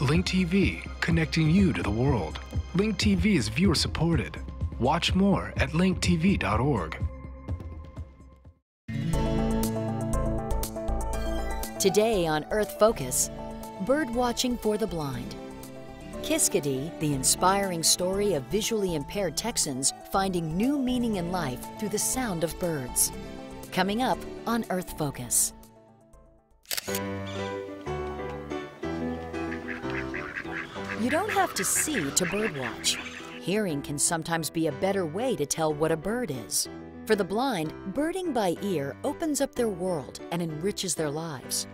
Link TV, connecting you to the world. Link TV is viewer supported. Watch more at linktv.org. Today on Earth Focus, bird watching for the blind. Kiskadee, the inspiring story of visually impaired Texans finding new meaning in life through the sound of birds. Coming up on Earth Focus. You don't have to see to birdwatch. Hearing can sometimes be a better way to tell what a bird is. For the blind, birding by ear opens up their world and enriches their lives.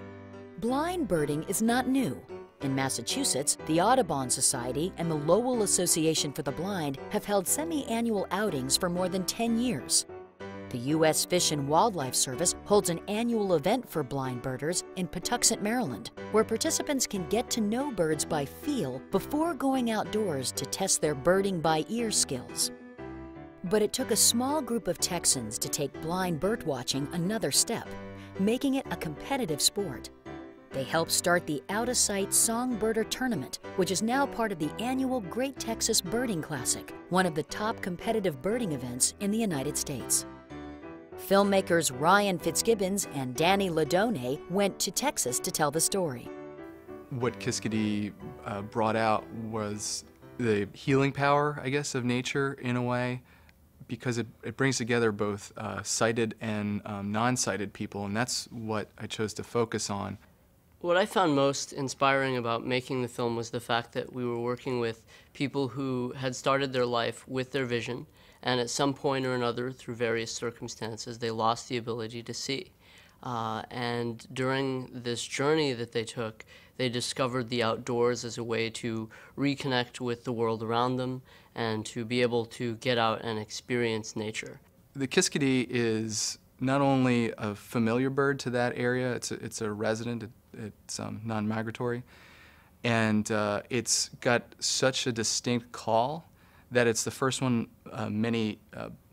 Blind birding is not new. In Massachusetts, the Audubon Society and the Lowell Association for the Blind have held semi-annual outings for more than 10 years. The U.S. Fish and Wildlife Service holds an annual event for blind birders in Patuxent, Maryland, where participants can get to know birds by feel before going outdoors to test their birding by ear skills. But it took a small group of Texans to take blind bird watching another step, making it a competitive sport. They helped start the Outta Songbirder Tournament, which is now part of the annual Great Texas Birding Classic, one of the top competitive birding events in the United States. Filmmakers Ryan Fitzgibbons and Danny LeDonne went to Texas to tell the story. What Kiskadee brought out was the healing power, I guess, of nature in a way, because it brings together both sighted and non-sighted people, and that's what I chose to focus on. What I found most inspiring about making the film was the fact that we were working with people who had started their life with their vision, and at some point or another, through various circumstances, they lost the ability to see. And during this journey that they took, they discovered the outdoors as a way to reconnect with the world around them and to be able to get out and experience nature. The Kiskadee is not only a familiar bird to that area, it's a resident, it's non-migratory, and it's got such a distinct call that it's the first one many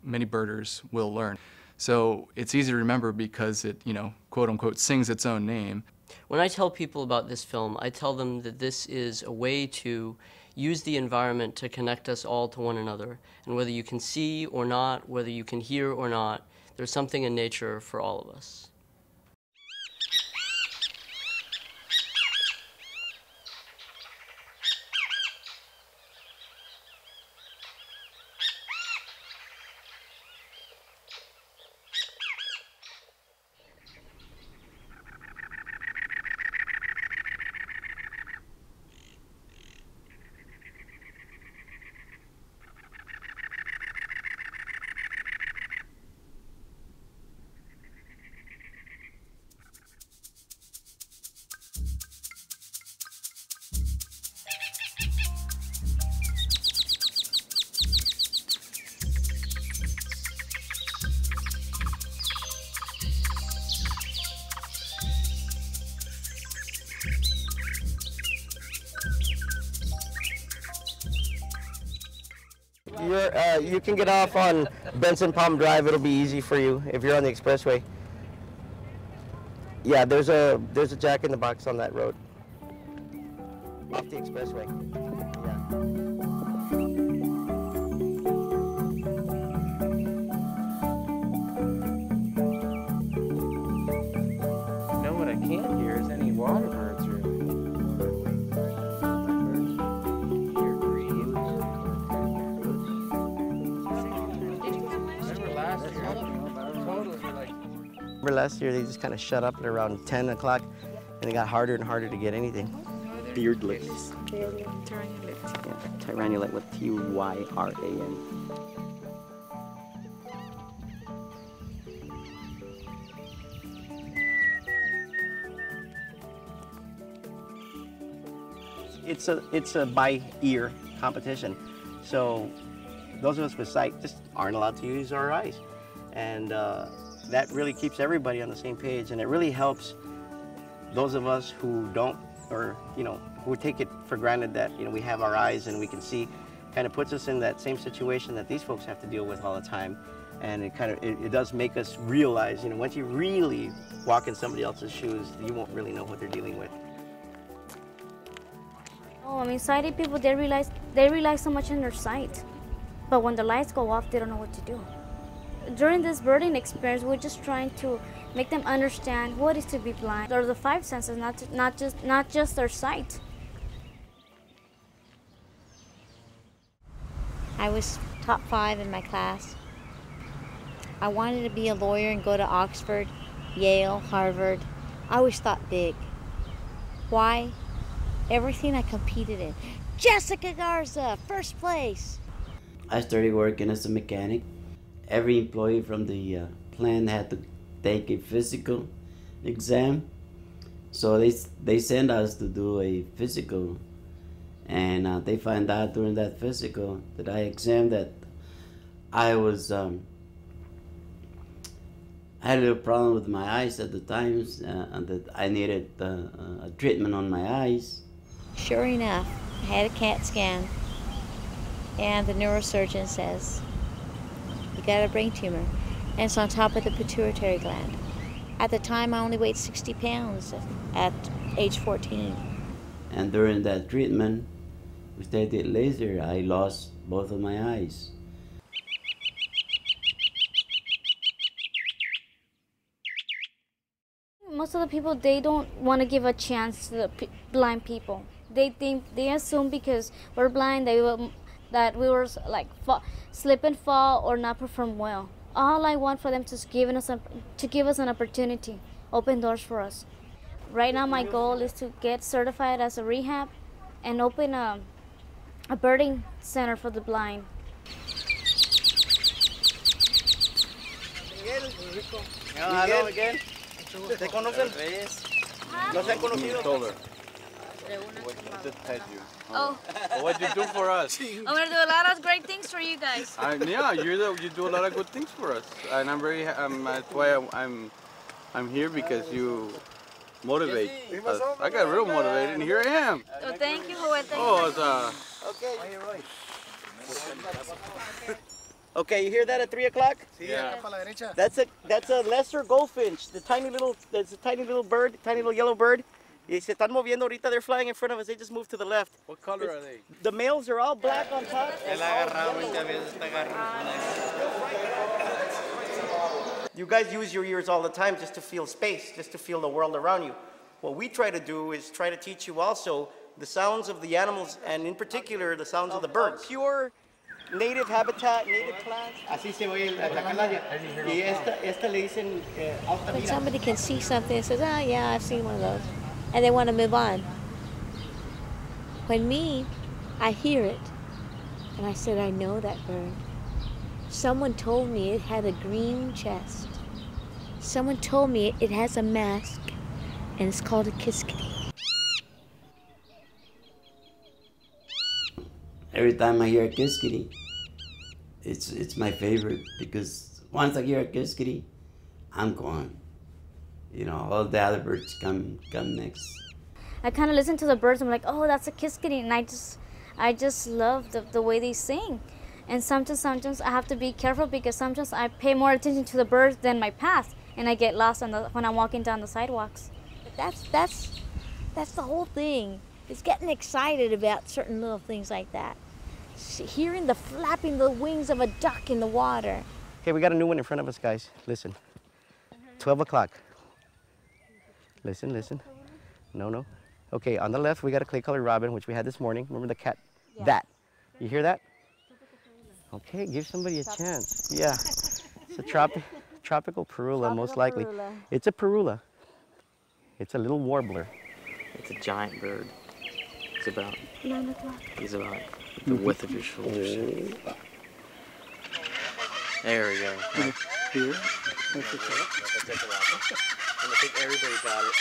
birders will learn. So it's easy to remember because it, quote unquote, sings its own name. When I tell people about this film, I tell them that this is a way to use the environment to connect us all to one another. And whether you can see or not, whether you can hear or not, there's something in nature for all of us. You can get off on Benson Palm Drive. It'll be easy for you if you're on the expressway. Yeah, there's a Jack in the Box on that road. Off the expressway. Yeah. No, what I can't hear is any water birds really. Remember last year they just kind of shut up at around 10 o'clock and it got harder and harder to get anything. Beardlet. Tyrannulet. Yeah, Tyrannulet with T-Y-R-A-N. It's a by ear competition. So those of us with sight just aren't allowed to use our eyes. And that really keeps everybody on the same page, and it really helps those of us who don't, or who take it for granted that we have our eyes and we can see. Kind of puts us in that same situation that these folks have to deal with all the time, and it does make us realize, once you really walk in somebody else's shoes, you won't really know what they're dealing with. Oh, I mean, sighted people, they rely so much on their sight. But when the lights go off, they don't know what to do. During this birding experience, we're just trying to make them understand what it is to be blind. There are the 5 senses, not just their sight. I was top 5 in my class. I wanted to be a lawyer and go to Oxford, Yale, Harvard. I always thought big. Why? Everything I competed in. Jessica Garza, first place. I started working as a mechanic. Every employee from the plant had to take a physical exam. So they sent us to do a physical. And they find out during that physical that I examined that I was, I had a little problem with my eyes at the times, and that I needed a treatment on my eyes. Sure enough, I had a CAT scan, and the neurosurgeon says, you got a brain tumor, and it's on top of the pituitary gland. At the time, I only weighed 60 pounds at age 14. And during that treatment, which they did laser, I lost both of my eyes. Most of the people, they don't want to give a chance to the blind people. They assume because we're blind that we were like slip and fall or not perform well. All I want for them to give us an opportunity, open doors for us. Right now, my goal is to get certified as a rehab and open a birding center for the blind. Hello again. ¿Te conocen? ¿No se han conocido? Oh. What'd you do for us? I'm gonna do a lot of great things for you guys. Yeah, you do a lot of good things for us, and I'm very. That's why I'm here, because you motivate us. I got real motivated, and here I am. Oh, thank you, Joel. Okay, you hear that at 3 o'clock? Yeah. That's a lesser goldfinch. That's a tiny little bird, tiny little yellow bird. Y se están moviendo ahorita. They're flying in front of us. They just moved to the left. What color are they? The males are all black on top. You guys use your ears all the time just to feel space, just to feel the world around you. What we try to do is try to teach you also the sounds of the animals, and in particular the sounds of the birds. Pure native habitat, native plants. Así se oye la cacalaya. Y esta le dicen Outta. When somebody can see something and says, oh yeah, I've seen one of those, and they want to move on. When I hear it, and I said, I know that bird. Someone told me it had a green chest. Someone told me it has a mask, and it's called a Kiskadee. Every time I hear a Kiskadee, it's my favorite, because once I hear a Kiskadee, I'm gone. You know, all the other birds come next. I kind of listen to the birds. I'm like, oh, that's a Kiskadee, and I just love the way they sing. And sometimes I have to be careful, because sometimes I pay more attention to the birds than my path, and I get lost when I'm walking down the sidewalks. But that's the whole thing. It's getting excited about certain little things like that. Hearing the flapping the wings of a duck in the water. Okay, we got a new one in front of us, guys. Listen. 12 o'clock. Listen, listen. No. Okay, on the left, we got a clay-colored robin, which we had this morning. Remember the cat? Yeah. That. You hear that? Okay, give somebody a chance. Yeah. It's a tropical parula, most likely. Parula. It's a parula. It's a little warbler. It's a giant bird. It's about 9 o'clock. He's about the width of your shoulders. There we go. Here? That's it. I think everybody got it.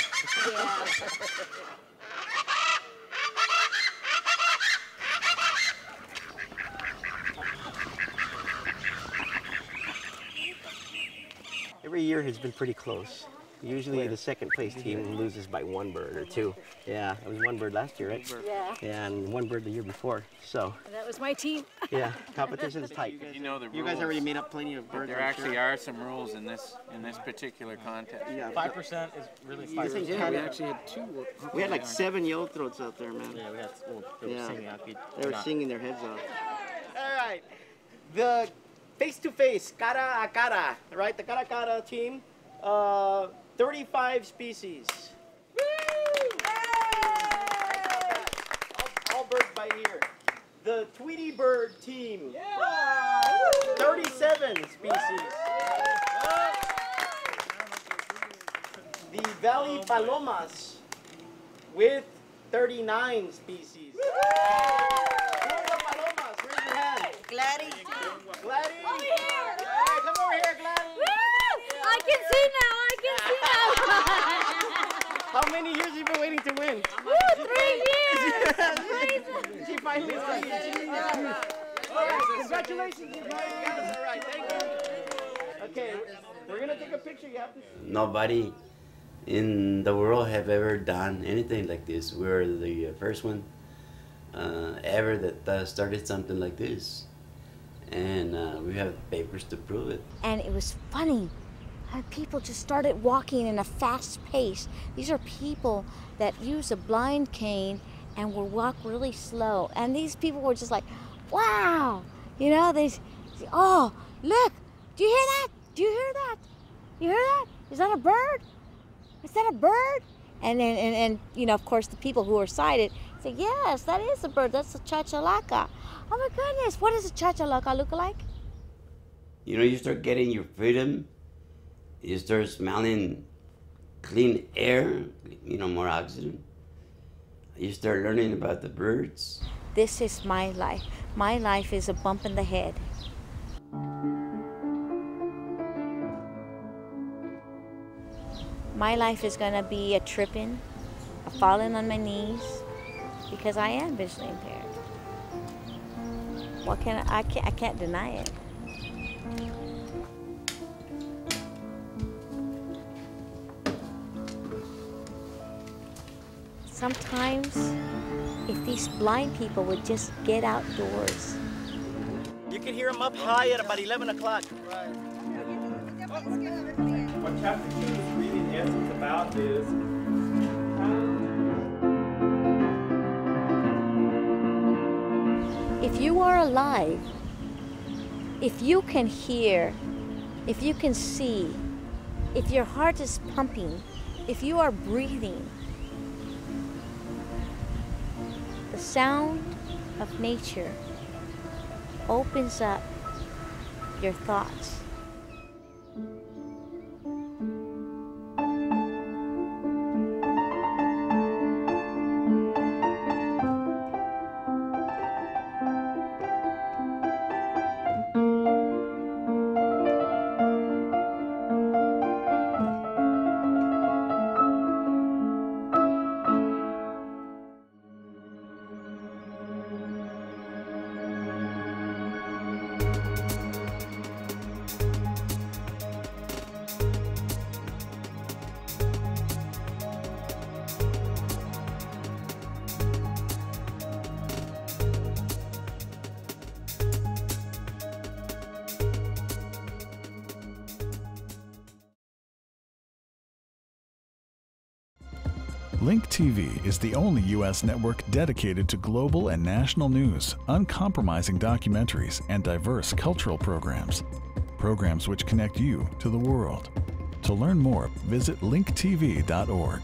Yeah. Every year has been pretty close. Usually the second place team loses by 1 bird or 2. Yeah, it was 1 bird last year, right? Yeah. Yeah, and 1 bird the year before. So. And that was my team. Yeah, competition is tight. You know the rules. You guys already made up plenty of birds. There actually are some rules in this particular contest. Yeah, 5% is really 5%. Yeah, we actually had 2. We had like 7 yellow throats out there, man. Yeah, we had. Well, they were singing. They were singing their heads off. All right, the face-to-face, cara a cara, right? The cara a cara team, 35 species. Woo! All birds by ear. The Tweety bird team, 37 species. The Valley palomas with 39 species. Gladys. Gladys! Over here! All right, come over here, Gladys! Woo! I can see now, I can see now. How many years have you been waiting to win? Woo, 3 years! She finally won. Congratulations, you guys. All right, thank you. Okay, we're going to take a picture. You have to... Nobody in the world have ever done anything like this. We're the first one ever that started something like this. And we have papers to prove it. And it was funny how people just started walking in a fast pace. These are people that use a blind cane and will walk really slow. And these people were just like, wow, you know, oh, look, do you hear that? Do you hear that? You hear that? Is that a bird? Is that a bird? And you know, of course, the people who are sighted say, yes, that is a bird. That's a chachalaca. Oh my goodness, what does a chachalaca look like? You know, you start getting your freedom. You start smelling clean air, you know, more oxygen. You start learning about the birds. This is my life. My life is a bump in the head. My life is gonna be a tripping, a falling on my knees, because I am visually impaired. What can I can't deny it. Sometimes, if these blind people would just get outdoors. You can hear them up high at about 11 o'clock. Right. What chapter 2 is really in essence about is if you are alive, if you can hear, if you can see, if your heart is pumping, if you are breathing, the sound of nature opens up your thoughts. Link TV is the only U.S. network dedicated to global and national news, uncompromising documentaries, and diverse cultural programs. Programs which connect you to the world. To learn more, visit linktv.org.